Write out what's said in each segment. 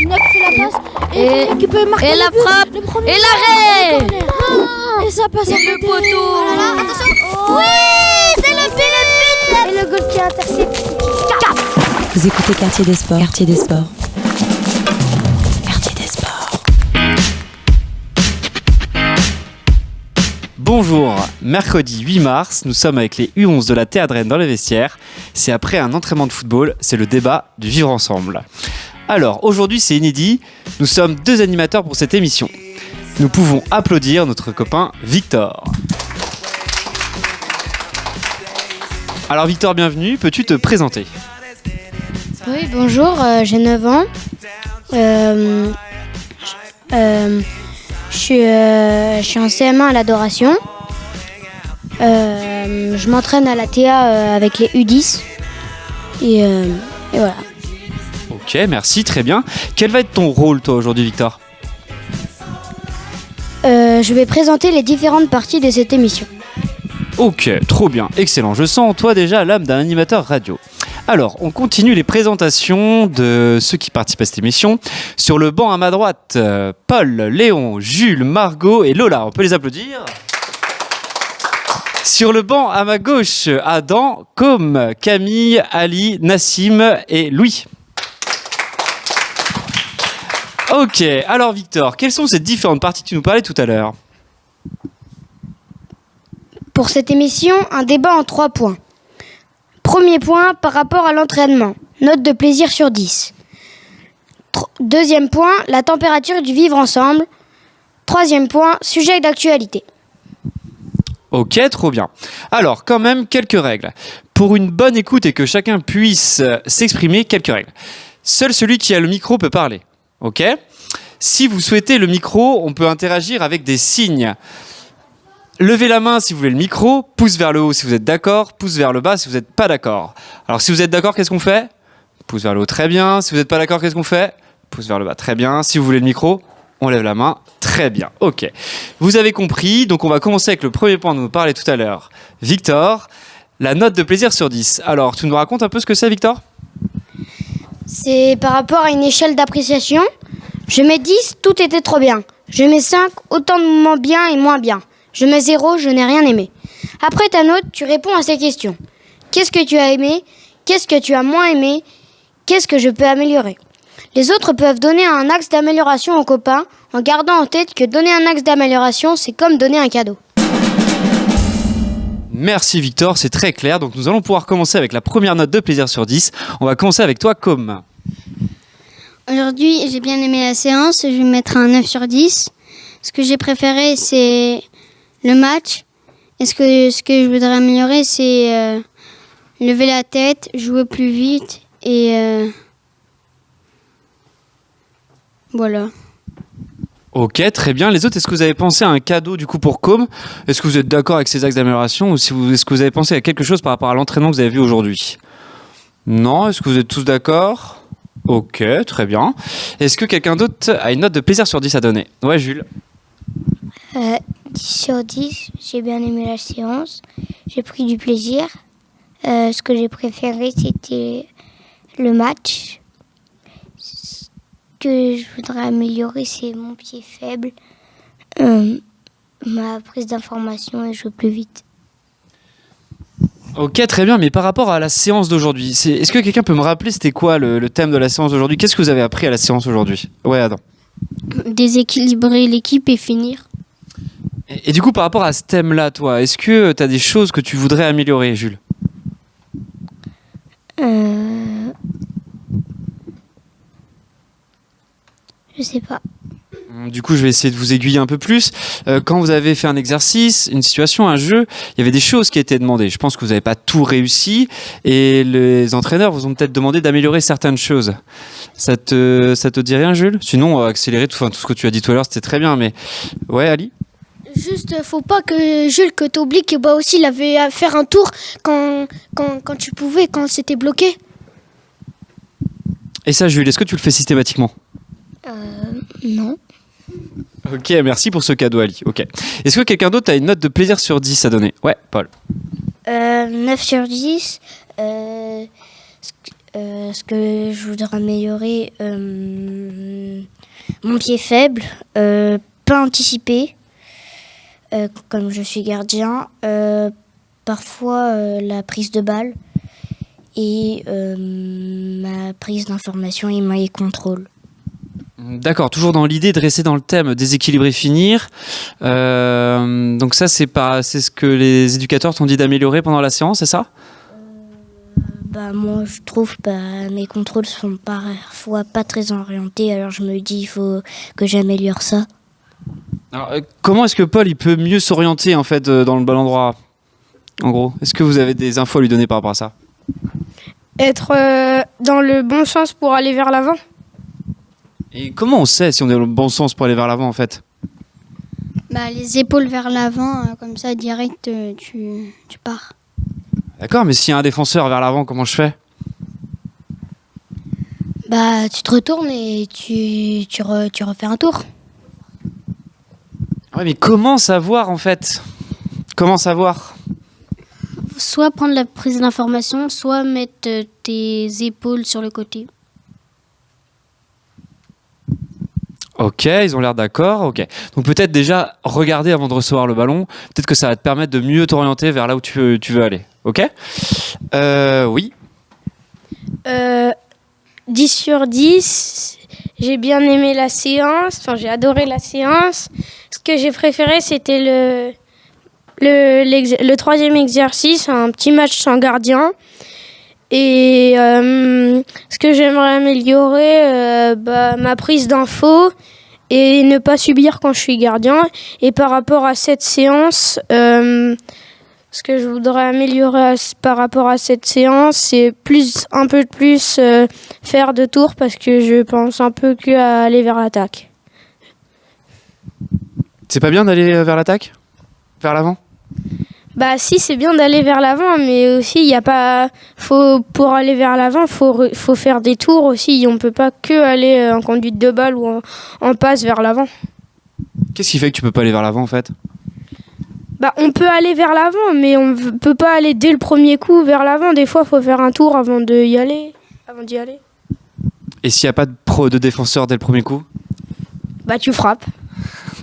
Gignac fait la passe et qui peut marquer et la le but. frappe Le premier et l'arrêt. et ça passe à Et le côté. poteau. Oh là là, attention. Oui, c'est le but. Et le goal qui intercepte. Vous écoutez Quartier des Sports. Quartier des Sports. Quartier des Sports. Bonjour, mercredi 8 mars, nous sommes avec les U11 de la Théadrenne dans les vestiaires. C'est après un entraînement de football, c'est le débat du vivre ensemble. Alors, aujourd'hui c'est inédit, nous sommes 2 animateurs pour cette émission. Nous pouvons applaudir notre copain Victor. Alors Victor, bienvenue, peux-tu te présenter ? Oui, bonjour, j'ai 9 ans. Je suis en CM1 à l'Adoration. Je m'entraîne à la TA avec les U10. Et voilà. Ok, merci, très bien. Quel va être ton rôle toi aujourd'hui Victor ? Je vais présenter les différentes parties de cette émission. Ok, trop bien, excellent. Je sens en toi déjà l'âme d'un animateur radio. Alors, on continue les présentations de ceux qui participent à cette émission. Sur le banc à ma droite, Paul, Léon, Jules, Margot et Lola. On peut les applaudir. Sur le banc à ma gauche, Adam, Com, Camille, Ali, Nassim et Louis. Ok, alors Victor, quelles sont ces différentes parties que tu nous parlais tout à l'heure ? Pour cette émission, un débat en 3 points. Premier point, par rapport à l'entraînement. Note de plaisir sur 10. Deuxième point, la température du vivre ensemble. Troisième point, sujet d'actualité. Ok, trop bien. Alors, quand même, quelques règles. Pour une bonne écoute et que chacun puisse s'exprimer, quelques règles. Seul celui qui a le micro peut parler. Ok ? Si vous souhaitez le micro, on peut interagir avec des signes. Levez la main si vous voulez le micro, pouce vers le haut si vous êtes d'accord, pouce vers le bas si vous n'êtes pas d'accord. Alors si vous êtes d'accord, qu'est-ce qu'on fait ? Pouce vers le haut, très bien. Si vous n'êtes pas d'accord, qu'est-ce qu'on fait ? Pouce vers le bas, très bien. Si vous voulez le micro, on lève la main, très bien. Ok. Vous avez compris, donc on va commencer avec le premier point dont nous parlait tout à l'heure. Victor, la note de plaisir sur 10. Alors tu nous racontes un peu ce que c'est Victor ? C'est par rapport à une échelle d'appréciation. Je mets 10, tout était trop bien. Je mets 5, autant de moments bien et moins bien. Je mets 0, je n'ai rien aimé. Après ta note, tu réponds à ces questions. Qu'est-ce que tu as aimé ? Qu'est-ce que tu as moins aimé ? Qu'est-ce que je peux améliorer ? Les autres peuvent donner un axe d'amélioration aux copains en gardant en tête que donner un axe d'amélioration, c'est comme donner un cadeau. Merci Victor, c'est très clair. Donc nous allons pouvoir commencer avec la première note de plaisir sur 10. On va commencer avec toi, Com. Aujourd'hui, j'ai bien aimé la séance, je vais mettre un 9 sur 10. Ce que j'ai préféré, c'est le match. Et ce que je voudrais améliorer, c'est lever la tête, jouer plus vite et voilà. Ok, très bien. Les autres, est-ce que vous avez pensé à un cadeau du coup pour Com ? Est-ce que vous êtes d'accord avec ces axes d'amélioration ou est-ce que vous avez pensé à quelque chose par rapport à l'entraînement que vous avez vu aujourd'hui ? Non ? Est-ce que vous êtes tous d'accord ? Ok, très bien. Est-ce que quelqu'un d'autre a une note de plaisir sur 10 à donner ? Ouais, Jules. 10 sur 10, j'ai bien aimé la séance, j'ai pris du plaisir. Ce que j'ai préféré, c'était le match. Ce que je voudrais améliorer, c'est mon pied faible, ma prise d'information et jouer plus vite. Ok, très bien, mais par rapport à la séance d'aujourd'hui, est-ce que quelqu'un peut me rappeler c'était quoi le thème de la séance d'aujourd'hui ? Qu'est-ce que vous avez appris à la séance aujourd'hui ? Ouais, Adam. Déséquilibrer l'équipe et finir. Et du coup, par rapport à ce thème-là, toi, est-ce que tu as des choses que tu voudrais améliorer, Jules ? Je sais pas. Du coup, je vais essayer de vous aiguiller un peu plus. Quand vous avez fait un exercice, une situation, un jeu, il y avait des choses qui étaient demandées. Je pense que vous n'avez pas tout réussi et les entraîneurs vous ont peut-être demandé d'améliorer certaines choses. Ça te dit rien, Jules ? Sinon, accélérer tout ce que tu as dit tout à l'heure, c'était très bien. Mais ouais, Ali ? Juste, faut pas que Jules, que t'oublies que bah aussi il avait à faire un tour quand tu pouvais, quand c'était bloqué. Et ça, Jules, est-ce que tu le fais systématiquement ? Non. Ok, merci pour ce cadeau, Ali. Ok. Est-ce que quelqu'un d'autre a une note de plaisir sur 10 à donner ? Ouais, Paul. 9 sur 10. Ce que je voudrais améliorer, Mon pied faible, pas anticipé, comme je suis gardien, parfois la prise de balle et ma prise d'information et mes contrôles. D'accord, toujours dans l'idée de rester dans le thème déséquilibrer, finir. Donc ça, c'est ce que les éducateurs t'ont dit d'améliorer pendant la séance, c'est ça? Moi, je trouve mes contrôles sont parfois pas très orientés, alors je me dis il faut que j'améliore ça. Alors, comment est-ce que Paul il peut mieux s'orienter en fait dans le bon endroit? En gros, est-ce que vous avez des infos à lui donner par rapport à ça? Être dans le bon sens pour aller vers l'avant. Et comment on sait si on est dans le bon sens pour aller vers l'avant en fait? Les épaules vers l'avant, comme ça, direct, tu pars. D'accord, mais s'il y a un défenseur vers l'avant, comment je fais? Tu te retournes et tu refais un tour. Ouais, mais comment savoir en fait? Comment savoir? Soit prendre la prise d'information, soit mettre tes épaules sur le côté. Ok, ils ont l'air d'accord, ok. Donc peut-être déjà regarder avant de recevoir le ballon, peut-être que ça va te permettre de mieux t'orienter vers là où tu veux aller, ok? Oui. 10 sur 10, j'ai bien aimé la séance, j'ai adoré la séance. Ce que j'ai préféré, c'était le troisième exercice, un petit match sans gardien. Et ce que j'aimerais améliorer, ma prise d'infos et ne pas subir quand je suis gardien. Et par rapport à cette séance, ce que je voudrais améliorer par rapport à cette séance, c'est un peu plus faire de tours parce que je pense un peu qu'à aller vers l'attaque. C'est pas bien d'aller vers l'attaque? Vers l'avant? Si, c'est bien d'aller vers l'avant, mais aussi pour aller vers l'avant, faut faire des tours aussi. On peut pas que aller en conduite de balle ou en passe vers l'avant. Qu'est-ce qui fait que tu peux pas aller vers l'avant en fait? On peut aller vers l'avant, mais on peut pas aller dès le premier coup vers l'avant. Des fois, faut faire un tour avant d'y aller. Et s'il n'y a pas de défenseur dès le premier coup? Tu frappes.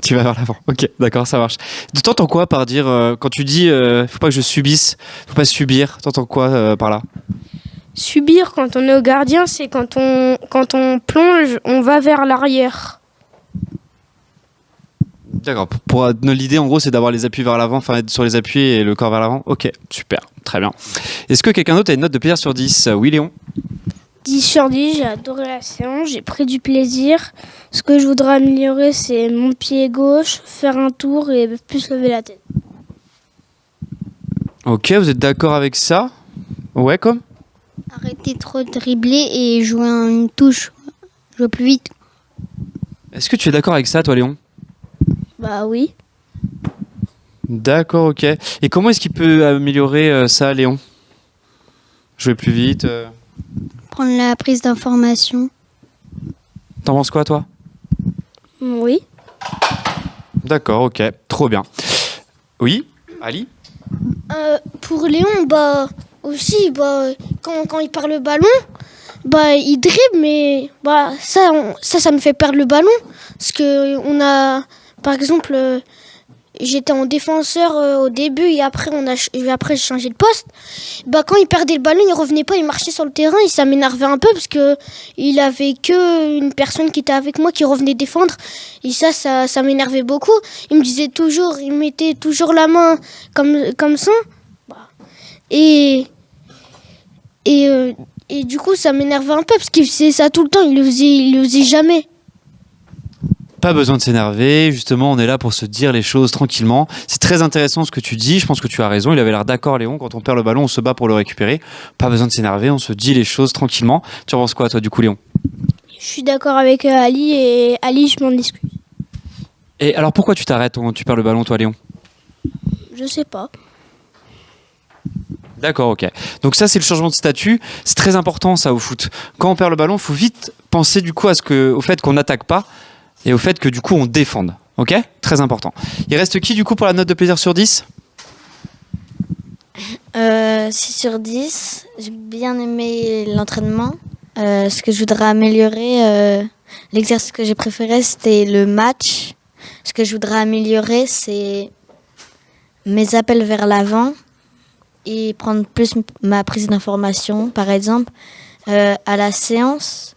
Tu vas vers l'avant. Ok, d'accord, ça marche. T'entends quoi par dire, quand tu dis faut pas que je subisse, faut pas subir, t'entends quoi par là? Subir quand on est au gardien, c'est quand on plonge, on va vers l'arrière. D'accord, pour l'idée en gros c'est d'avoir les appuis vers l'avant, enfin être sur les appuis et le corps vers l'avant. Ok, super, très bien. Est-ce que quelqu'un d'autre a une note de plaisir sur 10? Oui, Léon? 10 sur 10, j'ai adoré la séance, j'ai pris du plaisir. Ce que je voudrais améliorer, c'est mon pied gauche, faire un tour et plus lever la tête. Ok, vous êtes d'accord avec ça? Ouais, comme? Arrêtez trop de dribbler et jouer une touche. Jouer plus vite. Est-ce que tu es d'accord avec ça, toi, Léon? Oui. D'accord, ok. Et comment est-ce qu'il peut améliorer ça, Léon? Jouer plus vite Prendre la prise d'information. T'en penses quoi, toi? Oui. D'accord, ok. Trop bien. Oui, Ali? Pour Léon, aussi, quand il perd le ballon, il dribble, mais ça me fait perdre le ballon. Parce que par exemple, j'étais en défenseur au début et après j'ai changé de poste. Quand il perdait le ballon, il revenait pas, il marchait sur le terrain et ça m'énervait un peu parce que il avait que une personne qui était avec moi qui revenait défendre et ça m'énervait beaucoup. Il mettait toujours la main comme ça. Et du coup, ça m'énervait un peu parce qu'il faisait ça tout le temps, il le faisait jamais. Pas besoin de s'énerver, justement, on est là pour se dire les choses tranquillement. C'est très intéressant ce que tu dis, je pense que tu as raison, il avait l'air d'accord, Léon, quand on perd le ballon, on se bat pour le récupérer. Pas besoin de s'énerver, on se dit les choses tranquillement. Tu en penses quoi, toi, du coup, Léon? Je suis d'accord avec Ali et Ali, je m'en excuse. Et alors, pourquoi tu t'arrêtes quand tu perds le ballon, toi, Léon? Je sais pas. D'accord, ok. Donc ça, c'est le changement de statut. C'est très important, ça, au foot. Quand on perd le ballon, il faut vite penser, du coup, au fait qu'on n'attaque pas et au fait que, du coup, on défende. Ok? Très important. Il reste qui, du coup, pour la note de plaisir sur 10? 6 sur 10. J'ai bien aimé l'entraînement. Ce que je voudrais améliorer, l'exercice que j'ai préféré, c'était le match. Ce que je voudrais améliorer, c'est mes appels vers l'avant et prendre plus ma prise d'information. Par exemple, à la séance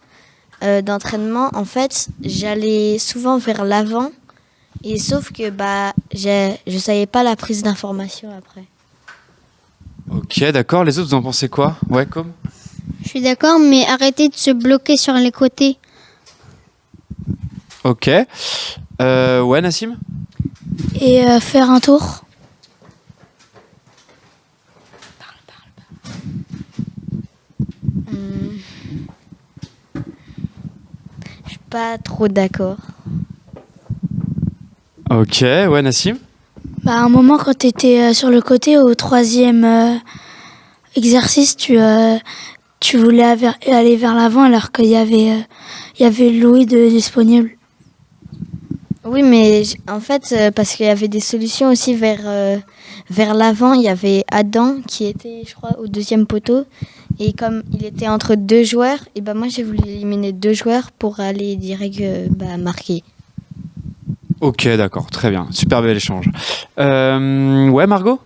d'entraînement, en fait, j'allais souvent vers l'avant, et sauf que je savais pas la prise d'information après. Ok, d'accord. Les autres, vous en pensez quoi? Ouais, comme? Je suis d'accord, mais arrêtez de se bloquer sur les côtés. Ok. Ouais, Nassim? Et faire un tour. Je suis pas trop d'accord. Ok, ouais, Nassim? Bah, à un moment, quand tu étais sur le côté, au troisième exercice, tu voulais aller vers l'avant alors qu'il y avait Louis de disponible. Oui, mais en fait, parce qu'il y avait des solutions aussi vers l'avant, il y avait Adam qui était, je crois, au deuxième poteau. Et comme il était entre deux joueurs, et moi j'ai voulu éliminer deux joueurs pour aller direct marquer. Ok, d'accord, très bien. Super bel échange. Ouais, Margot?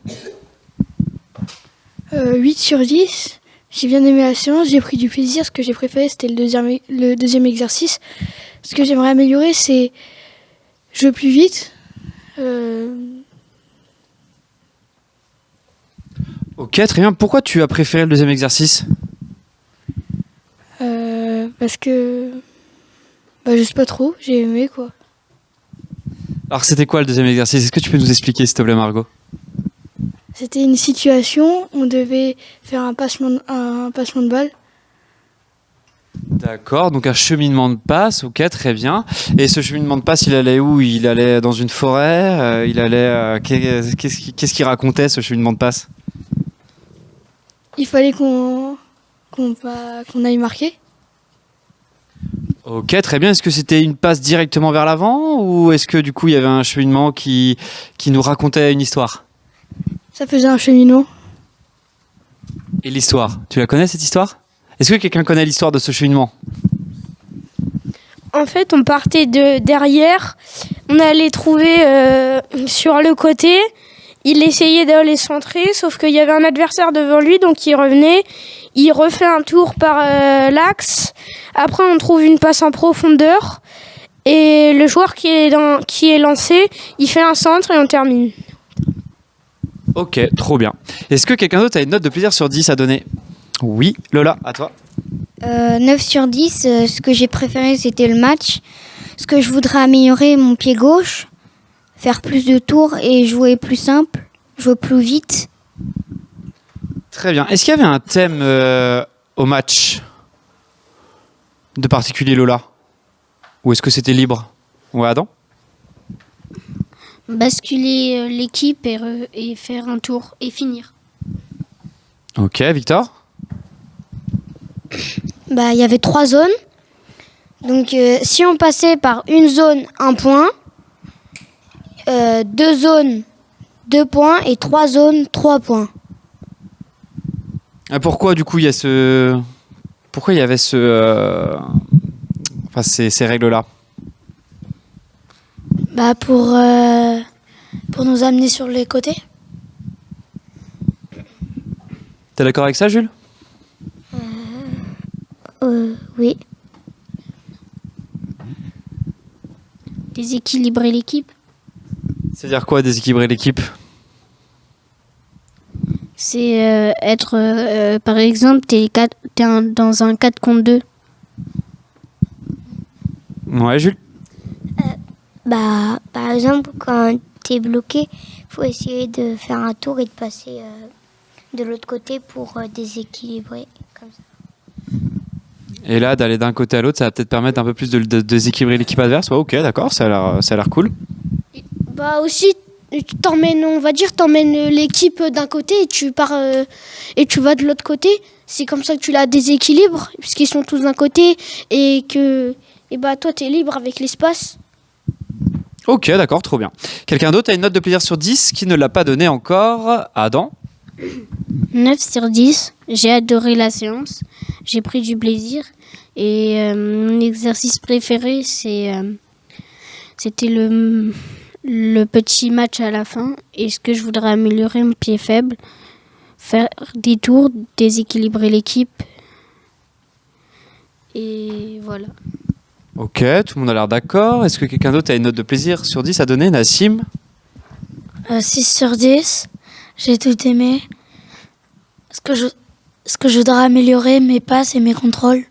8 sur 10. J'ai bien aimé la séance, j'ai pris du plaisir. Ce que j'ai préféré, c'était le deuxième exercice. Ce que j'aimerais améliorer, c'est jouer plus vite. Ok, très bien. Pourquoi tu as préféré le deuxième exercice? Parce que... je sais pas trop, j'ai aimé quoi. Alors, c'était quoi le deuxième exercice? Est-ce que tu peux nous expliquer, s'il te plaît, Margot? C'était une situation, on devait faire un passement de balle. D'accord, donc un cheminement de passe, ok, très bien. Et ce cheminement de passe, il allait où? Il allait dans une forêt? Il allait... Qu'est-ce qu'il racontait, ce cheminement de passe? Il fallait qu'on aille marquer. Ok, très bien. Est-ce que c'était une passe directement vers l'avant ou est-ce que du coup il y avait un cheminement qui nous racontait une histoire? Ça faisait un cheminement. Et l'histoire, tu la connais cette histoire? Est-ce que quelqu'un connaît l'histoire de ce cheminement? En fait, on partait de derrière, on allait trouver sur le côté. Il essayait d'aller centrer, sauf qu'il y avait un adversaire devant lui, donc il revenait. Il refait un tour par l'axe. Après, on trouve une passe en profondeur. Et le joueur qui est lancé, il fait un centre et on termine. Ok, trop bien. Est-ce que quelqu'un d'autre a une note de plaisir sur 10 à donner? Oui, Lola, à toi. 9 sur 10, ce que j'ai préféré, c'était le match. Ce que je voudrais améliorer, mon pied gauche, faire plus de tours et jouer plus simple, jouer plus vite. Très bien. Est-ce qu'il y avait un thème au match de particulier, Lola? Ou est-ce que c'était libre? Ouais, Adam? Basculer l'équipe et faire un tour et finir. Ok, Victor? Il y avait 3 zones. Donc si on passait par une zone, 1 point, 2 zones, 2 points et 3 zones, 3 points. Pourquoi du coup il y a pourquoi il y avait ces règles-là? Pour nous amener sur les côtés. T'es d'accord avec ça, Jules? Oui. Déséquilibrer l'équipe. C'est-à-dire quoi, déséquilibrer l'équipe? C'est être, par exemple, dans un 4 contre 2. Ouais, Jules? Par exemple, quand tu es bloqué, il faut essayer de faire un tour et de passer de l'autre côté pour déséquilibrer. Comme ça. Et là, d'aller d'un côté à l'autre, ça va peut-être permettre un peu plus de déséquilibrer l'équipe adverse. Ouais, ok, d'accord, ça a l'air cool. Aussi, t'emmènes l'équipe d'un côté et tu pars et tu vas de l'autre côté. C'est comme ça que tu la déséquilibres, puisqu'ils sont tous d'un côté et que toi, t'es libre avec l'espace. Ok, d'accord, trop bien. Quelqu'un d'autre a une note de plaisir sur 10 qui ne l'a pas donnée encore? Adam? 9 sur 10, j'ai adoré la séance, j'ai pris du plaisir Et mon exercice préféré, c'était le petit match à la fin. Et ce que je voudrais améliorer, mon pied faible, faire des tours, déséquilibrer l'équipe. Et voilà. Ok, tout le monde a l'air d'accord. Est-ce que quelqu'un d'autre a une note de plaisir sur 10 à donner? Nassim? 6 sur 10. J'ai tout aimé. Ce que je voudrais améliorer, mes passes et mes contrôles.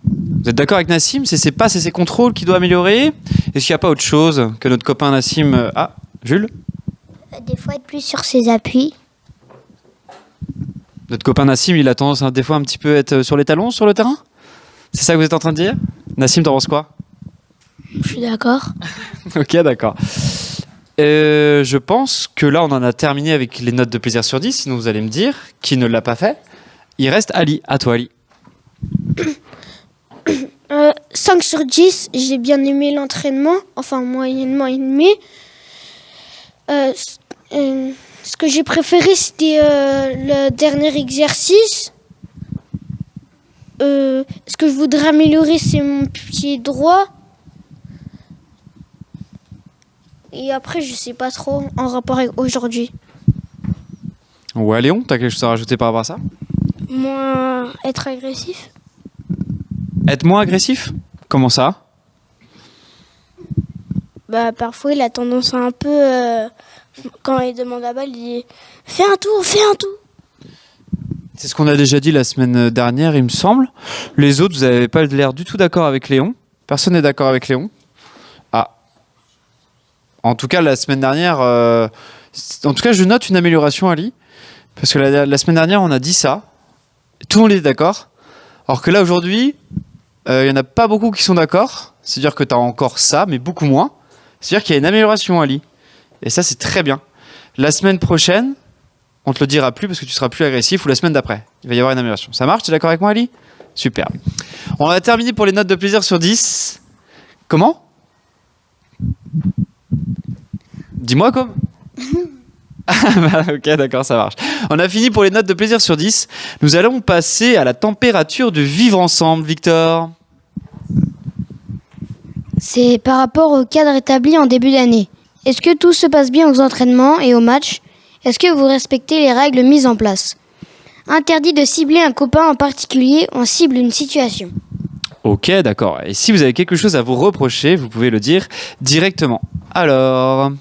Vous êtes d'accord avec Nassim? C'est ses passes et ses contrôles qu'il doit améliorer? Est-ce qu'il n'y a pas autre chose que notre copain Nassim? Ah, Jules? Des fois, être plus sur ses appuis. Notre copain Nassim, il a tendance des fois un petit peu à être sur les talons sur le terrain? C'est ça que vous êtes en train de dire? Nassim, t'en penses quoi? Je suis d'accord. Ok, d'accord. Je pense que là, on en a terminé avec les notes de plaisir sur 10. Sinon, vous allez me dire qui ne l'a pas fait. Il reste Ali. À toi, Ali. 5 sur 10, j'ai bien aimé l'entraînement, enfin moyennement aimé. Ce que j'ai préféré, c'était le dernier exercice. Ce que je voudrais améliorer, c'est mon pied droit. Et après, je sais pas trop en rapport avec aujourd'hui. Ouais, Léon, t'as quelque chose à rajouter par rapport à ça? Moins être agressif. Être moins agressif? Comment ça? Parfois, il a tendance à un peu... quand il demande la balle, il dit « Fais un tour, fais un tour !» C'est ce qu'on a déjà dit la semaine dernière, il me semble. Les autres, vous n'avez pas l'air du tout d'accord avec Léon. Personne n'est d'accord avec Léon. Ah. En tout cas, la semaine dernière... En tout cas, je note une amélioration, Ali. Parce que la semaine dernière, on a dit ça. Tout le monde est d'accord. Alors que là, aujourd'hui, il n'y en a pas beaucoup qui sont d'accord. C'est-à-dire que tu as encore ça, mais beaucoup moins. C'est-à-dire qu'il y a une amélioration, Ali. Et ça, c'est très bien. La semaine prochaine, on te le dira plus parce que tu seras plus agressif, ou la semaine d'après. Il va y avoir une amélioration. Ça marche? Tu es d'accord avec moi, Ali? Super. On a terminé pour les notes de plaisir sur 10. Comment? Dis-moi comme. Ok, d'accord, ça marche. On a fini pour les notes de plaisir sur 10. Nous allons passer à la température de vivre ensemble, Victor. C'est par rapport au cadre établi en début d'année. Est-ce que tout se passe bien aux entraînements et aux matchs? Est-ce que vous respectez les règles mises en place? Interdit de cibler un copain en particulier, on cible une situation. Ok, d'accord. Et si vous avez quelque chose à vous reprocher, vous pouvez le dire directement. Alors,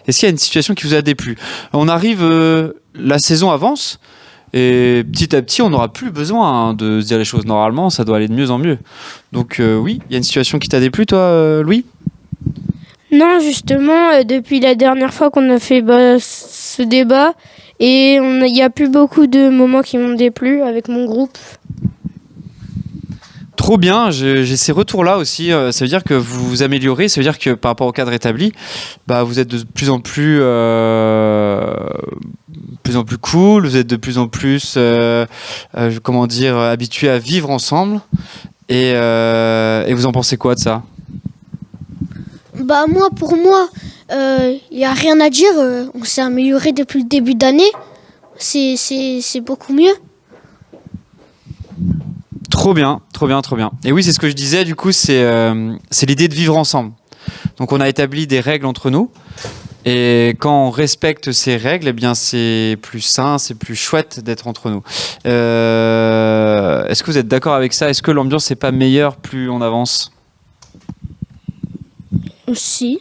est-ce qu'il y a une situation qui vous a déplu? On arrive, la saison avance, et petit à petit, on n'aura plus besoin de se dire les choses. Normalement, ça doit aller de mieux en mieux. Donc oui, il y a une situation qui t'a déplu, toi, Louis? Non, justement, depuis la dernière fois qu'on a fait ce débat, et il n'y a plus beaucoup de moments qui m'ont déplu avec mon groupe. Trop bien, j'ai ces retours-là aussi. Ça veut dire que vous vous améliorez, ça veut dire que par rapport au cadre établi, vous êtes de plus en plus cool, vous êtes de plus en plus, habitués à vivre ensemble. Et vous en pensez quoi de ça? Pour moi, il n'y a rien à dire. On s'est amélioré depuis le début d'année. C'est beaucoup mieux. Trop bien, trop bien, trop bien. Et oui, c'est ce que je disais, du coup, c'est l'idée de vivre ensemble. Donc on a établi des règles entre nous. Et quand on respecte ces règles, eh bien, c'est plus sain, c'est plus chouette d'être entre nous. Est-ce que vous êtes d'accord avec ça? Est-ce que l'ambiance n'est pas meilleure plus on avance? Si.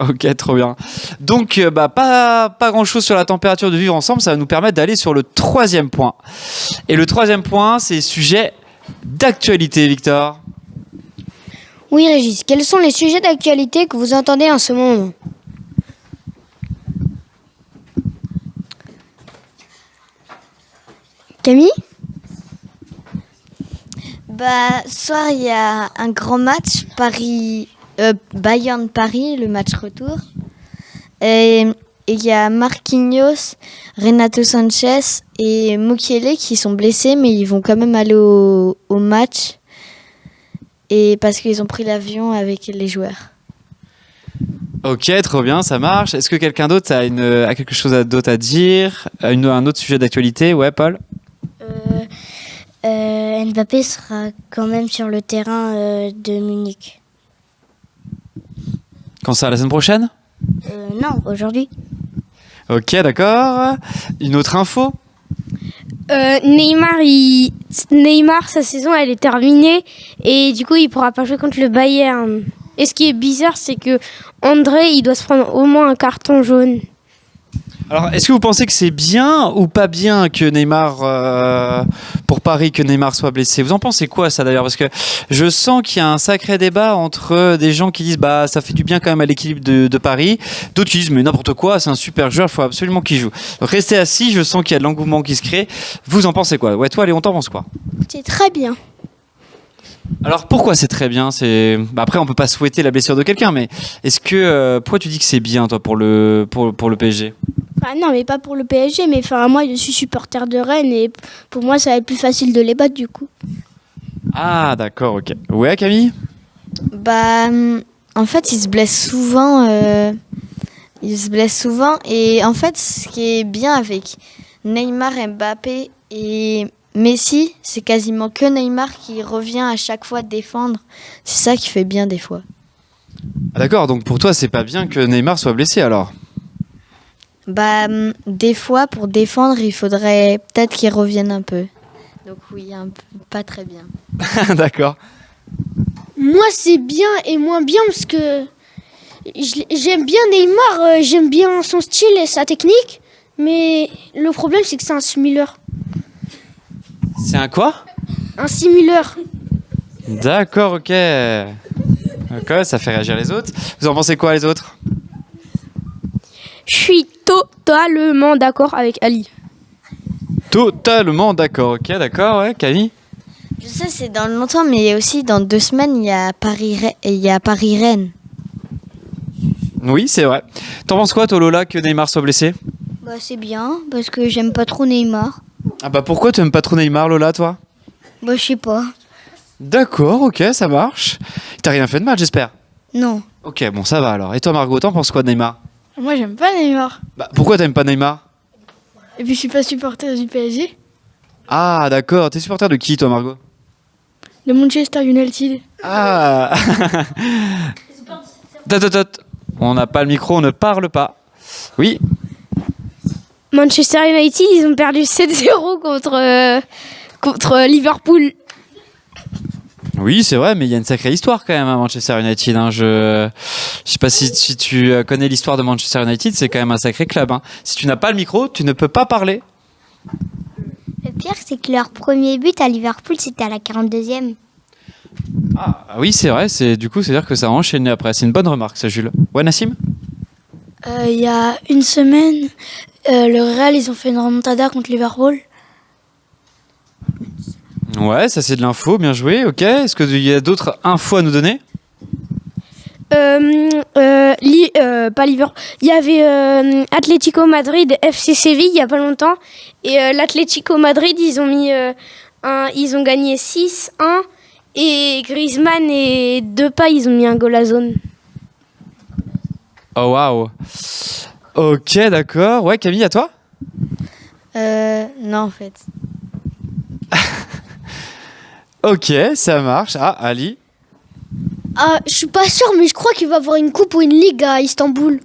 Ok, trop bien. Donc, pas grand-chose sur la température de vivre ensemble. Ça va nous permettre d'aller sur le troisième point. Et le troisième point, c'est sujet d'actualité, Victor. Oui, Régis, quels sont les sujets d'actualité que vous entendez en ce moment? Camille? Ce soir, il y a un grand match, Bayern-Paris, le match retour. Et il y a Marquinhos, Renato Sanchez et Mukiele qui sont blessés, mais ils vont quand même aller au match. Et parce qu'ils ont pris l'avion avec les joueurs. Ok, trop bien, ça marche. Est-ce que quelqu'un d'autre a quelque chose d'autre à dire? Un autre sujet d'actualité? Ouais, Paul? Mbappé sera quand même sur le terrain de Munich. Quand ça, la semaine prochaine? Non, aujourd'hui. Ok, d'accord. Une autre info? Neymar, sa saison, elle est terminée et du coup, il pourra pas jouer contre le Bayern. Et ce qui est bizarre, c'est que André, il doit se prendre au moins un carton jaune. Alors, est-ce que vous pensez que c'est bien ou pas bien que Neymar, pour Paris, que Neymar soit blessé? Vous en pensez quoi, ça, d'ailleurs? Parce que je sens qu'il y a un sacré débat entre des gens qui disent bah ça fait du bien quand même à l'équilibre de Paris, d'autres qui disent mais n'importe quoi, c'est un super joueur, il faut absolument qu'il joue. Donc, restez assis, je sens qu'il y a de l'engouement qui se crée. Vous en pensez quoi? Ouais, toi, Léon, t'en penses quoi? C'est très bien. Alors, pourquoi c'est très bien? Après, on peut pas souhaiter la blessure de quelqu'un, mais est-ce que pourquoi tu dis que c'est bien, toi, pour le PSG? Enfin, non, mais pas pour le PSG, mais enfin, moi, je suis supporter de Rennes et pour moi, ça va être plus facile de les battre du coup. Ah, d'accord, ok. Ouais, Camille? Bah, en fait, il se blesse souvent. Et en fait, ce qui est bien avec Neymar, Mbappé et Messi, c'est quasiment que Neymar qui revient à chaque fois défendre. C'est ça qui fait bien des fois. Ah, d'accord, donc pour toi, c'est pas bien que Neymar soit blessé alors? Bah, des fois, pour défendre, il faudrait peut-être qu'il revienne un peu. Donc oui, pas très bien. D'accord. Moi, c'est bien et moins bien parce que j'aime bien Neymar, j'aime bien son style et sa technique, mais le problème, c'est que c'est un simulateur. C'est un quoi? Un simulateur. D'accord, ok. Ok, ça fait réagir les autres. Vous en pensez quoi, les autres? Je suis totalement d'accord avec Ali. Totalement d'accord, ok, d'accord, ouais, Camille? Je sais, c'est dans longtemps, mais aussi dans 2 semaines, il y a Paris-Rennes. Oui, c'est vrai. T'en penses quoi, toi, Lola, que Neymar soit blessé? Bah, c'est bien, parce que j'aime pas trop Neymar. Ah bah pourquoi tu aimes pas trop Neymar, Lola, toi? Bah, je sais pas. D'accord, ok, ça marche. T'as rien fait de mal, j'espère? Non. Ok, bon, ça va alors. Et toi, Margot, t'en penses quoi de Neymar? Moi, j'aime pas Neymar. Bah pourquoi t'aimes pas Neymar? Et puis, je suis pas supporter du PSG, Ah, d'accord, t'es supporter de qui, toi, Margot? de Manchester United. Ah. Tot. On n'a pas le micro, on ne parle pas. Oui. Manchester United, ils ont perdu 7-0 contre Liverpool. Oui, c'est vrai, mais il y a une sacrée histoire quand même à Manchester United. Hein. Je sais pas si tu connais l'histoire de Manchester United, c'est quand même un sacré club. Hein. Si tu n'as pas le micro, tu ne peux pas parler. Le pire, c'est que leur premier but à Liverpool, c'était à la 42e. Ah oui, c'est vrai. Du coup, c'est-à-dire que ça a enchaîné après. C'est une bonne remarque, ça, Jules. Ouais, Nassim? Il y a une semaine, le Real, ils ont fait une remontada contre Liverpool. Ouais, ça c'est de l'info, bien joué. Ok. Est-ce qu'il y a d'autres infos à nous donner? Pas Liverpool. Il y avait Atlético Madrid, FC Séville il y a pas longtemps. Et l'Atlético Madrid, ils ont gagné 6-1. Et Griezmann et Depay, ils ont mis un goal à zone. Oh waouh. Ok, d'accord. Ouais, Camille, à toi? Non, en fait. Ok, ça marche. Ah, Ali? Ah, je suis pas sûre, mais je crois qu'il va y avoir une coupe ou une ligue à Istanbul.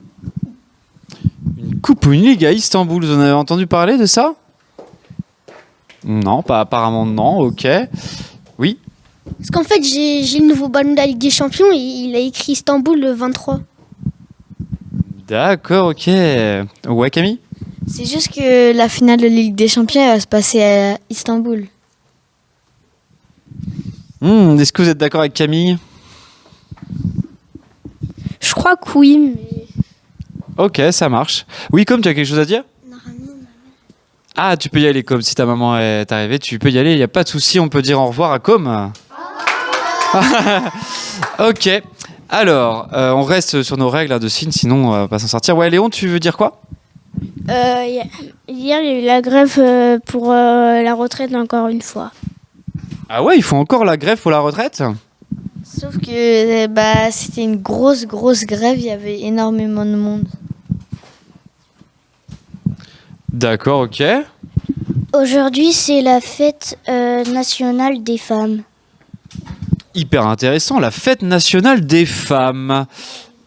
Une coupe ou une ligue à Istanbul, vous en avez entendu parler de ça? Non, pas apparemment non, ok. Oui? Parce qu'en fait, j'ai le nouveau ballon de la Ligue des Champions et il a écrit Istanbul le 23. D'accord, ok. Ouais, Camille? C'est juste que la finale de Ligue des Champions elle va se passer à Istanbul. Est-ce que vous êtes d'accord avec Camille? Je crois que oui, mais... Ok, ça marche. Oui, comme tu as quelque chose à dire? Ah, tu peux y aller, comme si ta maman est arrivée, tu peux y aller, il n'y a pas de souci, on peut dire au revoir à Com. Ok, alors, on reste sur nos règles de signe, sinon on va pas s'en sortir. Ouais, Léon, tu veux dire quoi? Hier, il y a eu la grève pour la retraite encore une fois. Ah ouais, ils font encore la grève pour la retraite? Sauf que c'était une grosse grève, il y avait énormément de monde. D'accord, ok. Aujourd'hui, c'est la fête nationale des femmes. Hyper intéressant, la fête nationale des femmes.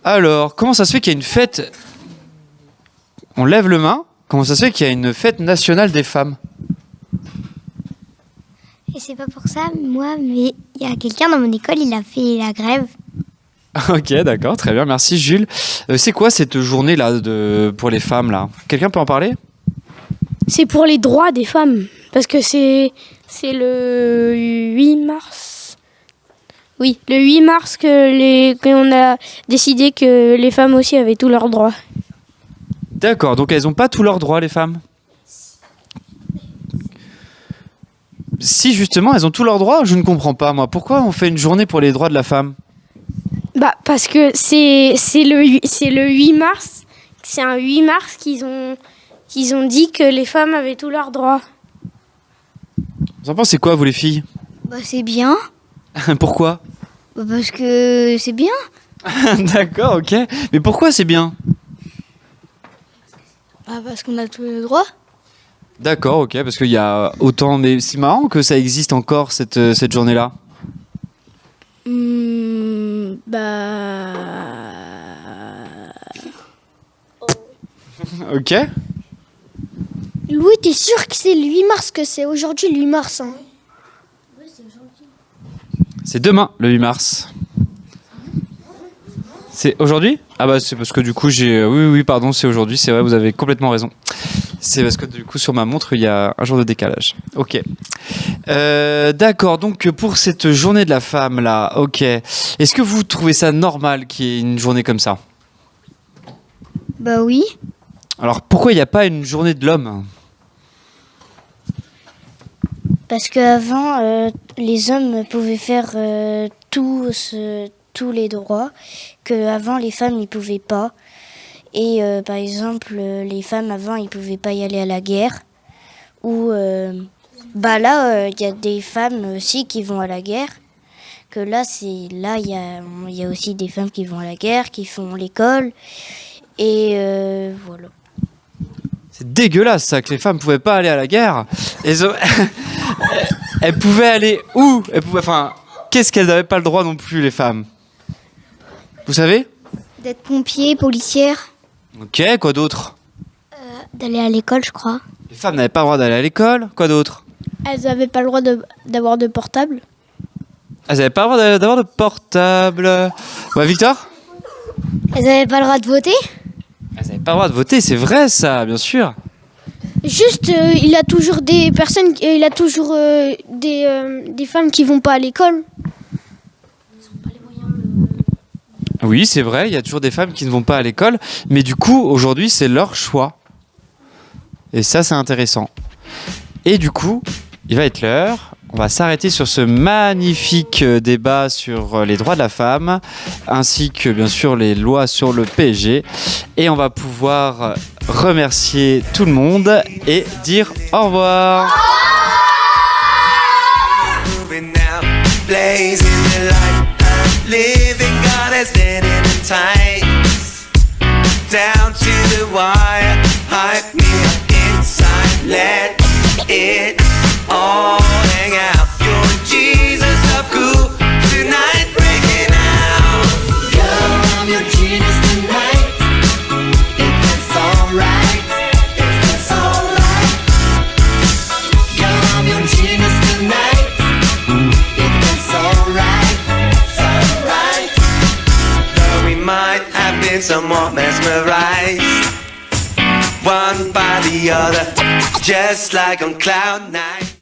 Alors, comment ça se fait qu'il y a une fête... On lève le main. Comment ça se fait qu'il y a une fête nationale des femmes? Et c'est pas pour ça, moi, mais il y a quelqu'un dans mon école, il a fait la grève. Ok, d'accord, très bien, merci Jules. C'est quoi cette journée-là pour les femmes là? Quelqu'un peut en parler? C'est pour les droits des femmes. Parce que c'est le 8 mars. Oui, le 8 mars qu'on a décidé que les femmes aussi avaient tous leurs droits. D'accord, donc elles n'ont pas tous leurs droits, les femmes? Si, justement, elles ont tous leurs droits, je ne comprends pas, moi. Pourquoi on fait une journée pour les droits de la femme? Bah, parce que c'est le 8 mars. C'est un 8 mars qu'ils ont dit que les femmes avaient tous leurs droits. Vous en pensez quoi, vous, les filles? Bah, c'est bien. Pourquoi? Bah, parce que c'est bien. D'accord, ok. Mais pourquoi c'est bien? Ah, parce qu'on a tous les droits. D'accord, ok, parce qu'il y a autant... Mais c'est marrant que ça existe encore, cette journée-là. Ok. Louis, t'es sûr que c'est le 8 mars, que c'est aujourd'hui le 8 mars hein? C'est demain, le 8 mars. C'est aujourd'hui? Ah bah c'est parce que du coup j'ai... Oui, pardon, c'est aujourd'hui, c'est vrai, vous avez complètement raison. C'est parce que du coup sur ma montre, il y a un jour de décalage. Ok. D'accord, donc pour cette journée de la femme là, ok. Est-ce que vous trouvez ça normal qu'il y ait une journée comme ça? Bah oui. Alors pourquoi il n'y a pas une journée de l'homme? Parce qu'avant, les hommes pouvaient faire tous les droits qu'avant les femmes n'y pouvaient pas. Et par exemple, les femmes avant, ils ne pouvaient pas y aller à la guerre. Ou là, il y a des femmes aussi qui vont à la guerre. Que là, il y a aussi des femmes qui vont à la guerre, qui font l'école. Et voilà. C'est dégueulasse ça, que les femmes ne pouvaient pas aller à la guerre. Elles pouvaient aller où? Enfin, qu'est-ce qu'elles n'avaient pas le droit non plus, les femmes? Vous savez? D'être pompier, policière. Ok, quoi d'autre? D'aller à l'école, je crois. Les femmes n'avaient pas le droit d'aller à l'école, quoi d'autre? Elles n'avaient pas le droit d'avoir de portable. Elles n'avaient pas le droit d'avoir de portable. Ouais, Victor? Elles n'avaient pas le droit de voter. Elles n'avaient pas le droit de voter, c'est vrai ça, bien sûr. Juste, il a toujours des personnes, il a toujours des femmes qui vont pas à l'école. Oui, c'est vrai, il y a toujours des femmes qui ne vont pas à l'école, mais du coup, aujourd'hui, c'est leur choix. Et ça, c'est intéressant. Et du coup, il va être l'heure. On va s'arrêter sur ce magnifique débat sur les droits de la femme, ainsi que, bien sûr, les lois sur le PSG. Et on va pouvoir remercier tout le monde et dire au revoir. Living God has been in tights down to the wire. Hype me up inside, let it all hang out. You're Jesus of cool tonight, breaking out. Girl, I'm your genius tonight. If it's alright, if it's alright. Girl, I'm your genius tonight. If it's alright. Might have been somewhat mesmerized, one by the other, just like on cloud nine.